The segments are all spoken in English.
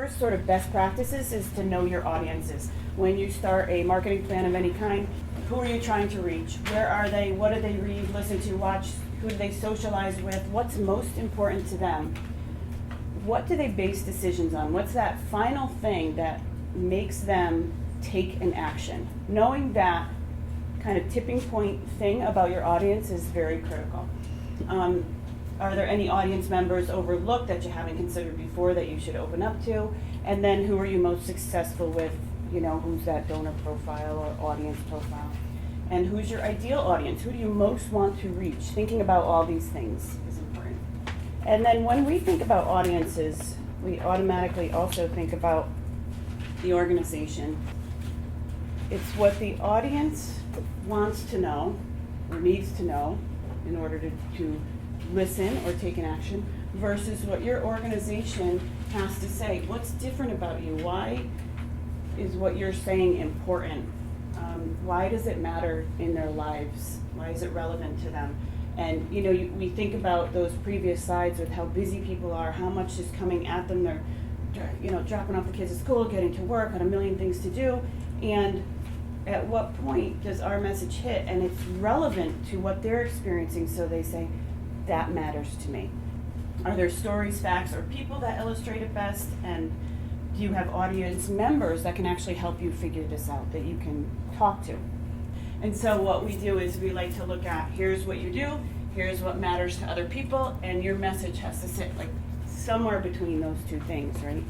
First sort of best practices is to know your audiences. When you start a marketing plan of any kind, who are you trying to reach? Where are they? What do they read, listen to, watch? Who do they socialize with? What's most important to them? What do they base decisions on? What's that final thing that makes them take an action? Knowing that kind of tipping point thing about your audience is very critical. Are there any audience members overlooked that you haven't considered before that you should open up to? And then who are you most successful with? You know, who's that donor profile or audience profile? And who's your ideal audience? Who do you most want to reach? Thinking about all these things is important. And then when we think about audiences, we automatically also think about the organization. It's what the audience wants to know or needs to know in order to listen or take an action versus what your organization has to say. What's different about you? Why is what you're saying important? Why does it matter in their lives? Why is it relevant to them? And you know, we think about those previous slides with how busy people are, how much is coming at them. They're, you know, dropping off the kids at school, getting to work, got a million things to do. And at what point does our message hit and it's relevant to what they're experiencing, so they say, that matters to me? Are there stories, facts, or people that illustrate it best? And do you have audience members that can actually help you figure this out, that you can talk to? And so what we do is we like to look at, here's what you do, here's what matters to other people, and your message has to sit like somewhere between those two things, right?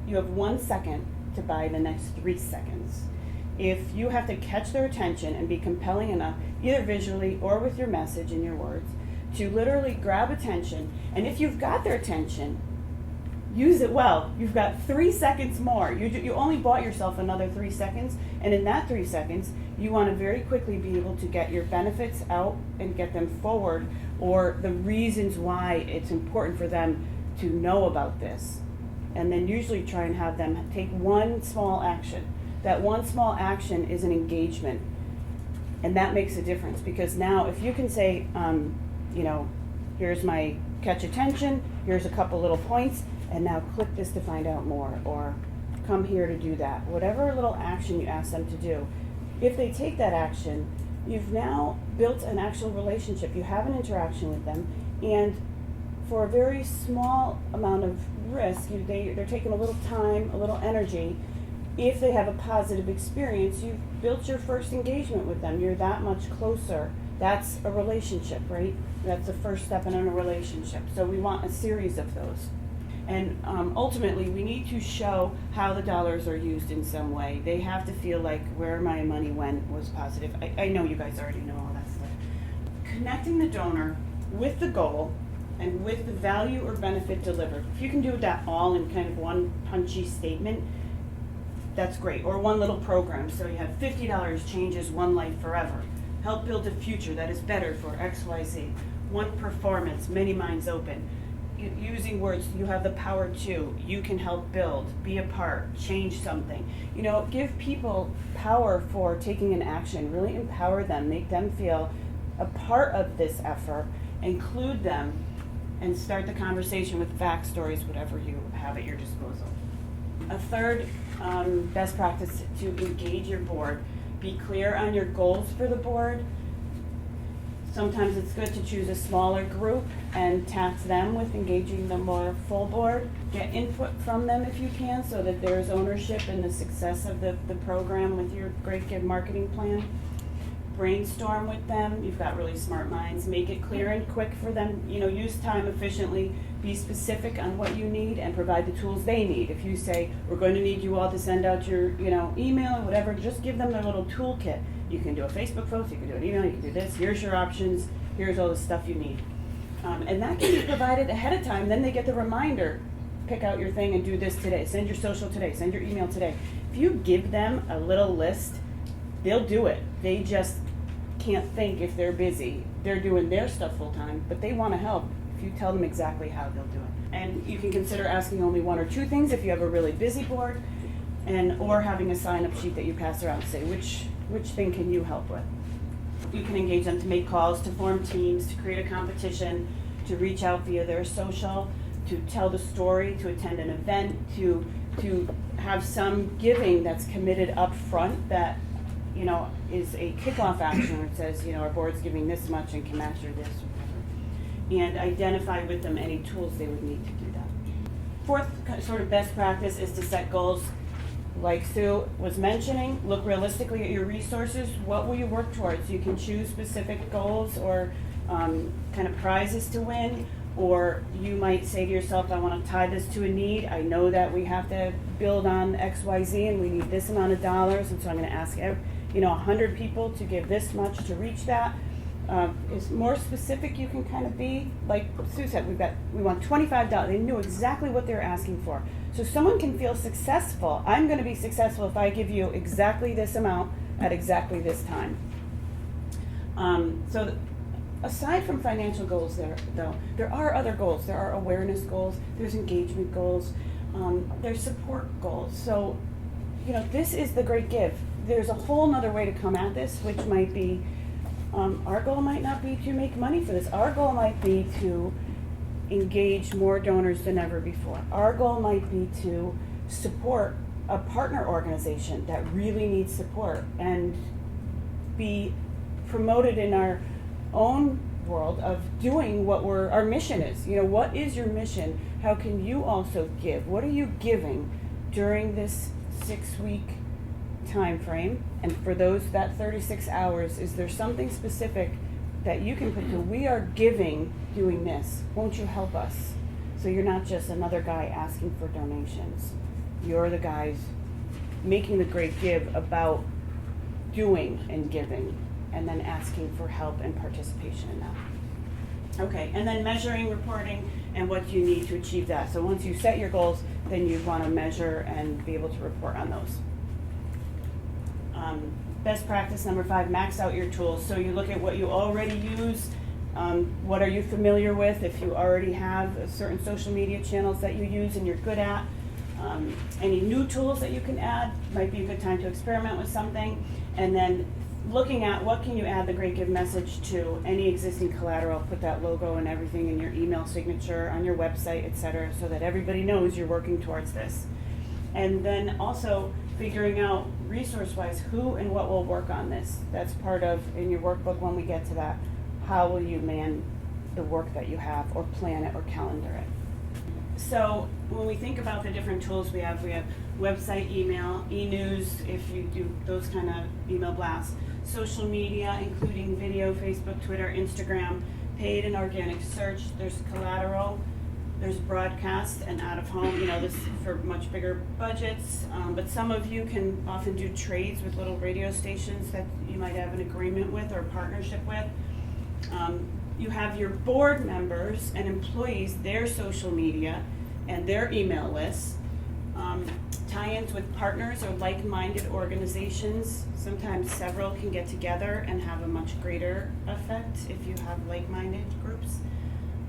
You have 1 second to buy the next 3 seconds. If you have to catch their attention and be compelling enough, either visually or with your message and your words, to literally grab attention, and if you've got their attention, use it well. You've got 3 seconds more. You only bought yourself another 3 seconds, and in that 3 seconds, you want to very quickly be able to get your benefits out and get them forward, or the reasons why it's important for them to know about this. And then usually try and have them take one small action. That one small action is an engagement, and that makes a difference, because now if you can say, you know, here's my catch attention, here's a couple little points, and now click this to find out more, or come here to do that. Whatever little action you ask them to do, if they take that action, you've now built an actual relationship. You have an interaction with them, and for a very small amount of risk, they're taking a little time, a little energy. If they have a positive experience, you've built your first engagement with them. You're that much closer. That's a relationship, right? That's the first step in a relationship. So we want a series of those. And ultimately, we need to show how the dollars are used in some way. They have to feel like where my money went was positive. I know you guys already know all that stuff. Connecting the donor with the goal and with the value or benefit delivered. If you can do that all in kind of one punchy statement, that's great. Or one little program. So you have $50 changes one life forever. Help build a future that is better for XYZ. One performance, many minds open. Using words, you have the power to, you can help build, be a part, change something. You know, give people power for taking an action, really empower them, make them feel a part of this effort, include them, and start the conversation with facts, stories, whatever you have at your disposal. A third best practice to engage your board. Be clear on your goals for the board. Sometimes it's good to choose a smaller group and task them with engaging the more full board. Get input from them if you can, so that there's ownership in the success of the program with your Great Give marketing plan. Brainstorm with them. You've got really smart minds. Make it clear and quick for them. You know, use time efficiently. Be specific on what you need and provide the tools they need. If you say, we're going to need you all to send out your, email or whatever, just give them their little toolkit. You can do a Facebook post, you can do an email, you can do this. Here's your options. Here's all the stuff you need. And that can be provided ahead of time. Then they get the reminder. Pick out your thing and do this today. Send your social today. Send your email today. If you give them a little list, they'll do it. They just can't think if they're busy. They're doing their stuff full time, but they want to help. If you tell them exactly how, they'll do it. And you can consider asking only one or two things if you have a really busy board, or having a sign-up sheet that you pass around to say, which thing can you help with? You can engage them to make calls, to form teams, to create a competition, to reach out via their social, to tell the story, to attend an event, to have some giving that's committed up front that, you know, is a kickoff action where it says, you know, our board's giving this much and can match or this or whatever. And identify with them any tools they would need to do that. Fourth sort of best practice is to set goals. Like Sue was mentioning, look realistically at your resources. What will you work towards? You can choose specific goals or kind of prizes to win, or you might say to yourself, I want to tie this to a need. I know that we have to build on XYZ and we need this amount of dollars, and so I'm going to ask 100 people to give this much to reach that. Is more specific you can kind of be. Like Sue said, we want $25. They knew exactly what they were asking for. So someone can feel successful. I'm going to be successful if I give you exactly this amount at exactly this time. Aside from financial goals there are other goals. There are awareness goals, there's engagement goals, there's support goals. So, you know, this is the great give. There's a whole nother way to come at this, which might be, our goal might not be to make money for this. Our goal might be to engage more donors than ever before. Our goal might be to support a partner organization that really needs support and be promoted in our own world of doing what our mission is. You know, what is your mission? How can you also give? What are you giving during this 6-week time frame? And for that 36 hours, is there something specific that you can put to, we are giving doing this, won't you help us? So you're not just another guy asking for donations. You're the guys making the great give about doing and giving, and then asking for help and participation in that. Okay, and then measuring, reporting, and what you need to achieve that. So once you set your goals, then you want to measure and be able to report on those. Best practice number 5, max out your tools. So you look at what you already use, what are you familiar with, if you already have certain social media channels that you use and you're good at. Any new tools that you can add, might be a good time to experiment with something. And then looking at what can you add the Great Give message to any existing collateral, put that logo and everything in your email signature, on your website, etc., so that everybody knows you're working towards this. And then also figuring out resource-wise who and what will work on this. That's part of, in your workbook when we get to that, how will you man the work that you have, or plan it, or calendar it. So when we think about the different tools we have website, email, e-news, if you do those kind of email blasts, social media, including video, Facebook, Twitter, Instagram, paid and organic search, there's collateral, there's broadcast and out of home, you know, this is for much bigger budgets, but some of you can often do trades with little radio stations that you might have an agreement with or partnership with. You have your board members and employees, their social media and their email lists, tie-ins with partners or like-minded organizations. Sometimes several can get together and have a much greater effect if you have like-minded groups.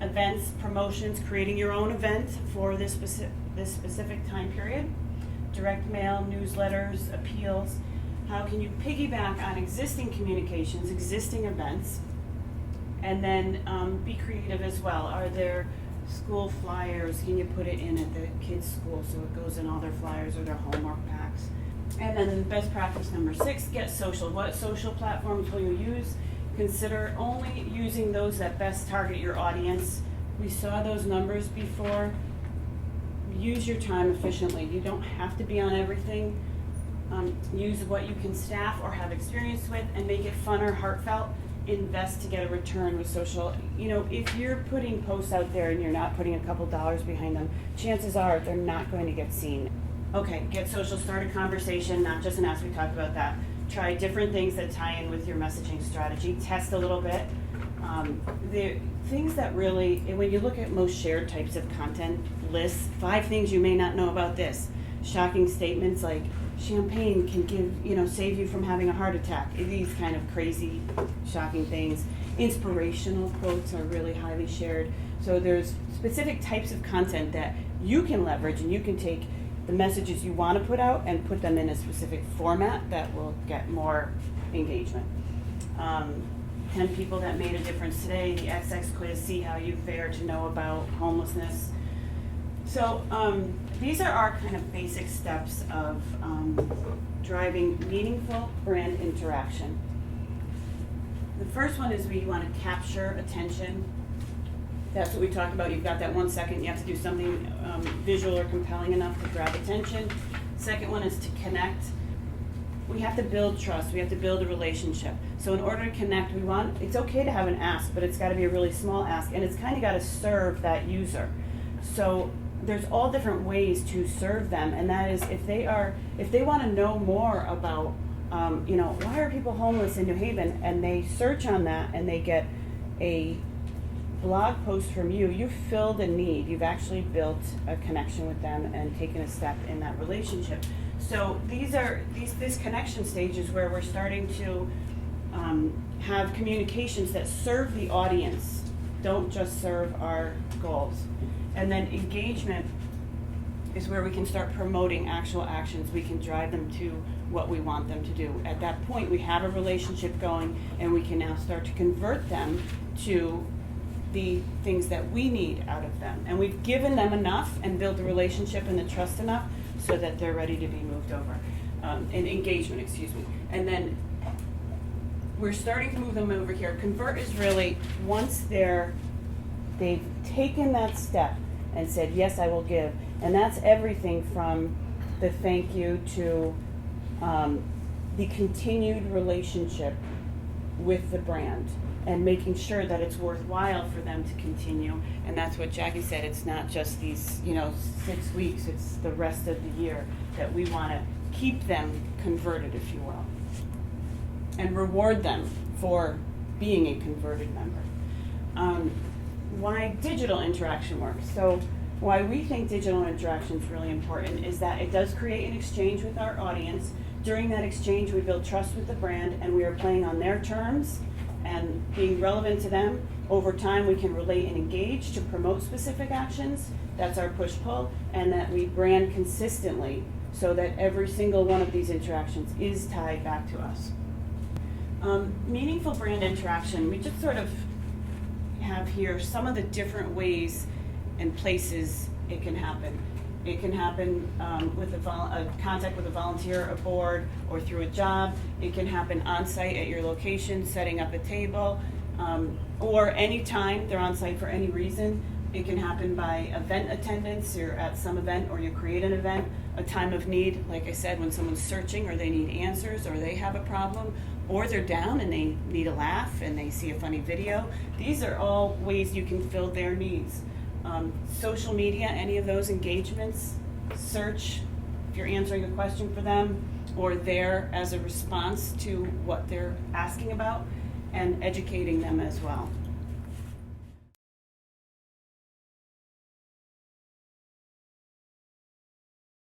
Events, promotions, creating your own event for this specific time period. Direct mail, newsletters, appeals. How can you piggyback on existing communications, existing events, and then be creative as well. Are there school flyers? Can you put it in at the kids' school so it goes in all their flyers or their homework packs? And then best practice number 6, get social. What social platforms will you use? Consider only using those that best target your audience. We saw those numbers before. Use your time efficiently. You don't have to be on everything. Use what you can staff or have experience with and make it fun or heartfelt. Invest to get a return with social. You know, if you're putting posts out there and you're not putting a couple dollars behind them, chances are they're not going to get seen. Okay, get social, start a conversation, not just an ask, we talked about that. Try different things that tie in with your messaging strategy. Test a little bit. The things that really, when you look at most shared types of content lists, 5 things you may not know about this. Shocking statements like champagne can save you from having a heart attack. These kind of crazy, shocking things. Inspirational quotes are really highly shared. So there's specific types of content that you can leverage, and you can take the messages you want to put out and put them in a specific format that will get more engagement. 10 people that made a difference today, the XX quiz, see how you fare to know about homelessness. So these are our kind of basic steps of driving meaningful brand interaction. The first one is we want to capture attention. That's what we talked about. You've got that 1 second. You have to do something visual or compelling enough to grab attention. Second one is to connect. We have to build trust. We have to build a relationship. So in order to connect, it's okay to have an ask, but it's got to be a really small ask, and it's kind of got to serve that user. So there's all different ways to serve them, and that is if they want to know more about, why are people homeless in New Haven, and they search on that and they get a blog post from you, you've filled a need. You've actually built a connection with them and taken a step in that relationship. So these connection stages where we're starting to have communications that serve the audience, don't just serve our goals. And then engagement is where we can start promoting actual actions. We can drive them to what we want them to do. At that point, we have a relationship going, and we can now start to convert them to the things that we need out of them. And we've given them enough and built the relationship and the trust enough so that they're ready to be moved over. Engagement. And then we're starting to move them over here. Convert is really once they've taken that step and said, yes, I will give. And that's everything from the thank you to the continued relationship with the brand and making sure that it's worthwhile for them to continue. And that's what Jackie said, it's not just these 6 weeks, it's the rest of the year that we want to keep them converted, if you will, and reward them for being a converted member. Why digital interaction works. So why we think digital interaction is really important is that it does create an exchange with our audience. During that exchange, we build trust with the brand, and we are playing on their terms and being relevant to them. Over time, we can relate and engage to promote specific actions. That's our push-pull, and that we brand consistently so that every single one of these interactions is tied back to us. Meaningful brand interaction, we just sort of have here some of the different ways and places it can happen. It can happen with a contact with a volunteer, a board, or through a job. It can happen on site at your location, setting up a table, or anytime they're on site for any reason. It can happen by event attendance. You're at some event or you create an event. A time of need, like I said, when someone's searching or they need answers or they have a problem, or they're down and they need a laugh and they see a funny video. These are all ways you can fill their needs. Social media, any of those engagements, search, if you're answering a question for them, or there as a response to what they're asking about, and educating them as well.